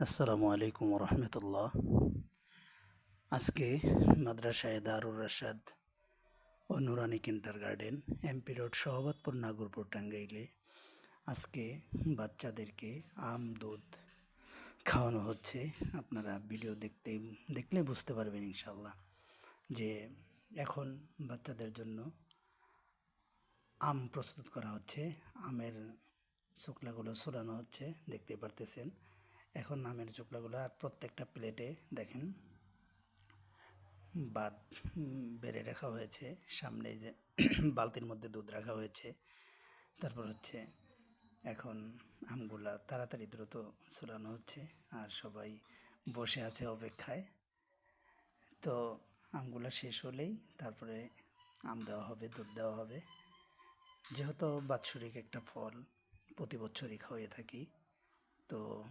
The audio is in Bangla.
আসসালামু আলাইকুম রহমতুল্লাহ। আজকে মাদ্রাসায়ে দারুর রাশাদ ও নুরানি kindergarten MP road Sahabatpur Nagarpur টাঙ্গাইলে আজকে বাচ্চাদেরকে আম দুধ খাওয়ানো হচ্ছে। আপনারা ভিডিও দেখলে বুঝতে পারবেন ইনশাল্লাহ যে এখন বাচ্চাদের জন্য আম প্রস্তুত করা হচ্ছে। আমের চোকলাগুলো ছড়ানো হচ্ছে, দেখতে পারতেছেন। এখন আমের চোকলাগুলো আর প্রত্যেকটা প্লেটে দেখেন বাদ বেড়ে রাখা হয়েছে। সামনে যে বালতির মধ্যে দুধ রাখা হয়েছে। তারপর হচ্ছে এখন আমগুলা তাড়াতাড়ি দ্রুত ছড়ানো হচ্ছে আর সবাই বসে আছে অপেক্ষায়। তো আমগুলা শেষ হলেই তারপরে আম দেওয়া হবে, দুধ দেওয়া হবে। যেহেতু বাৎসরিক একটা ফল, প্রতি বছরই খাওয়াই থাকি, তো